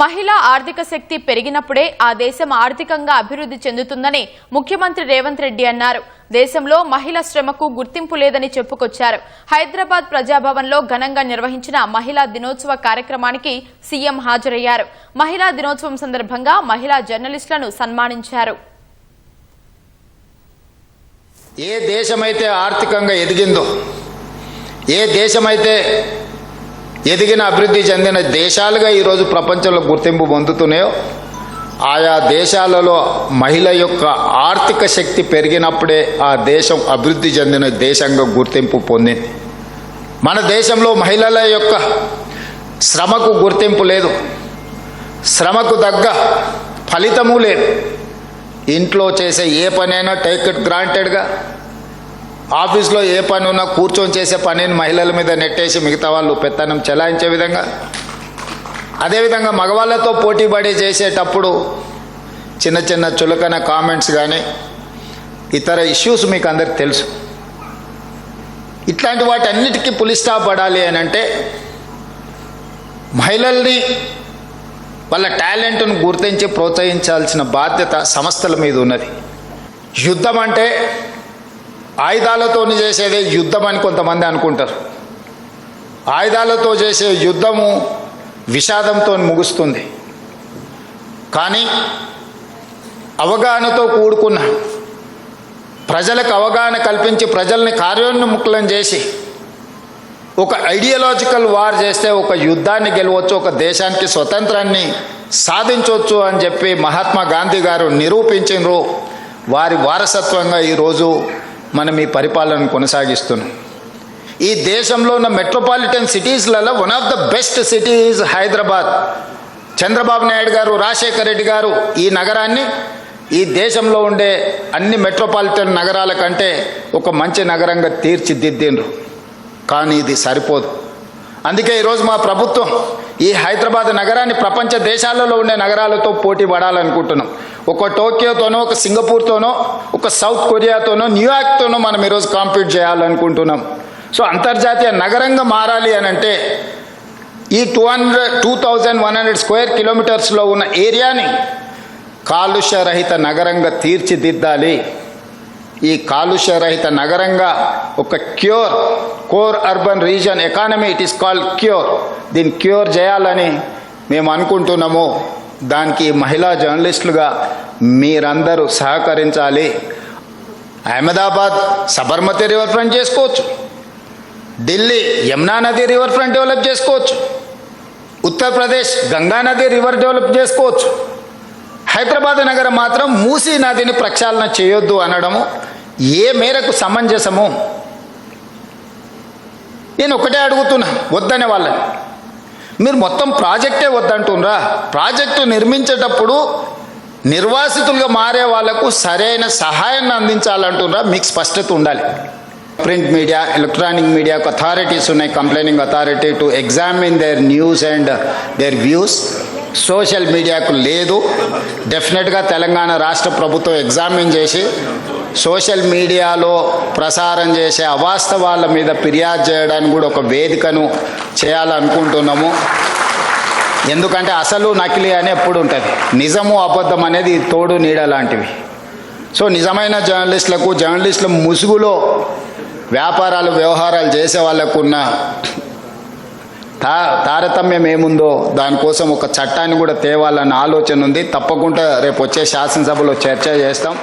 మహిళా ఆర్థిక శక్తి పెరిగినప్పుడే ఆ దేశం ఆర్థికంగా అభివృద్ధి చెందుతుందని ముఖ్యమంత్రి రేవంత్ రెడ్డి అన్నారు. దేశంలో మహిళా శ్రమకు గుర్తింపు లేదని చెప్పుకొచ్చారు. హైదరాబాద్ ప్రజాభవన్లో ఘనంగా నిర్వహించిన మహిళా దినోత్సవ కార్యక్రమానికి సీఎం హాజరయ్యారు. మహిళా దినోత్సవం సందర్భంగా మహిళా జర్నలిస్టులను సన్మానించారు. ఏ దేశమైతే ఆర్థికంగా ఎదిగిందో, ఏ దేశమైతే ఎదిగిన అభివృద్ధి చెందిన దేశాలుగా ఈరోజు ప్రపంచంలో గుర్తింపు పొందుతున్నాయో ఆయా దేశాలలో మహిళ యొక్క ఆర్థిక శక్తి పెరిగినప్పుడే ఆ దేశం అభివృద్ధి చెందిన దేశంగా గుర్తింపు పొందింది. మన దేశంలో మహిళల యొక్క శ్రమకు గుర్తింపు లేదు, శ్రమకు తగ్గ ఫలితము లేదు. ఇంట్లో చేసే ఏ పనైనా టేక్ ఇట్ గ్రాంటెడ్గా, ఆఫీస్లో ఏ పని ఉన్నా కూర్చొని చేసే పనిని మహిళల మీద నెట్టేసి మిగతా వాళ్ళు పెత్తనం చెలాయించే విధంగా, అదేవిధంగా మగవాళ్ళతో పోటీపడి చేసేటప్పుడు చిన్న చిన్న చులకన కామెంట్స్ కానీ ఇతర ఇష్యూస్ మీకు అందరికి తెలుసు. ఇట్లాంటి వాటన్నిటికీ పులి స్టాప్ పడాలి అని అంటే మహిళల్ని వాళ్ళ టాలెంట్ను గుర్తించి ప్రోత్సహించాల్సిన బాధ్యత సంస్థల మీద ఉన్నది. యుద్ధం అంటే ఆయుధాలతో చేసేదే యుద్ధం అని కొంతమంది అనుకుంటారు. ఆయుధాలతో చేసే యుద్ధము విషాదంతో ముగుస్తుంది. కానీ అవగాహనతో కూడుకున్న, ప్రజలకు అవగాహన కల్పించి ప్రజల్ని కార్యోన్ముఖులను చేసి ఒక ఐడియాలజికల్ వార్ చేస్తే ఒక యుద్ధాన్ని గెలవచ్చు, ఒక దేశానికి స్వతంత్రాన్ని సాధించవచ్చు అని చెప్పి మహాత్మా గాంధీ గారు నిరూపించారు. వారి వారసత్వంగా ఈరోజు మనం ఈ పరిపాలనను కొనసాగిస్తున్నాం. ఈ దేశంలో ఉన్న మెట్రోపాలిటన్ సిటీస్లలో one of the best city is Hyderabad. Chandrababu Naidu garu, Rajasekhara Reddy గారు ఈ నగరాన్ని ఈ దేశంలో ఉండే అన్ని మెట్రోపాలిటన్ నగరాల కంటే ఒక మంచి నగరంగా తీర్చిదిద్దిండ్రు. కానీ ఇది సరిపోదు. అందుకే ఈరోజు మా ప్రభుత్వం ఈ హైదరాబాద్ నగరాన్ని ప్రపంచ దేశాలలో ఉండే నగరాలతో పోటీ పడాలనుకుంటున్నాం. ఒక టోక్యోతోనో, ఒక సింగపూర్తోనో, ఒక సౌత్ కొరియాతోనో, న్యూయార్క్తోనో మనం ఈరోజు కాంపీట్ చేయాలనుకుంటున్నాం. సో అంతర్జాతీయ నగరంగా మారాలి అని అంటే ఈ 2100 స్క్వేర్ కిలోమీటర్స్లో ఉన్న ఏరియాని కాలుష్య రహిత నగరంగా తీర్చిదిద్దాలి. ఈ కాలుష్య రహిత నగరంగా ఒక core urban reason economy, it is called cure, దీన్ని క్యూర్ చేయాలని మేము అనుకుంటున్నాము. దానికి మహిళా జర్నలిస్టులుగా మీరందరూ సహకరించాలి. అహ్మదాబాద్ సబర్మతి రివర్ ఫ్రంట్ చేసుకోవచ్చు, ఢిల్లీ యమునా నది రివర్ ఫ్రంట్ డెవలప్ చేసుకోవచ్చు, ఉత్తరప్రదేశ్ గంగా నది రివర్ డెవలప్ చేసుకోవచ్చు. హైదరాబాద్ నగరం మాత్రం మూసీ నదిని ప్రక్షాళన చేయొద్దు అనడము ఏ మేరకు సమంజసము? నేను ఒకటే అడుగుతున్నా, వద్దనే వాళ్ళని మీరు మొత్తం ప్రాజెక్టే వద్దంటున్నారా? ప్రాజెక్టు నిర్మించేటప్పుడు నిర్వాసితులుగా మారే వాళ్లకు సరైన సహాయాన్ని అందించాలంటున్నారా? మీకు స్పష్టత ఉండాలి. ప్రింట్ మీడియా, ఎలక్ట్రానిక్ మీడియాకు అథారిటీస్ ఉన్నాయి, complaining authority to examine their news and their views. Social మీడియాకు లేదు. డెఫినెట్గా తెలంగాణ రాష్ట్ర ప్రభుత్వం ఎగ్జామిన్ చేసి సోషల్ మీడియాలో ప్రసారం చేసే అవాస్తవాల మీద ఫిర్యాదు చేయడానికి కూడా ఒక వేదికను చేయాలనుకుంటున్నాము. ఎందుకంటే అసలు నకిలీ అని ఎప్పుడు ఉంటుంది, నిజము అబద్ధం అనేది తోడు నీడ లాంటివి. సో నిజమైన జర్నలిస్టుల ముసుగులో వ్యాపారాలు వ్యవహారాలు చేసే వాళ్ళకున్న తారతమ్యం ఏముందో దానికోసం ఒక చట్టాన్ని కూడా తేవాలన్న ఆలోచన ఉంది. తప్పకుండా రేపు వచ్చే శాసనసభలో చర్చ చేస్తాం.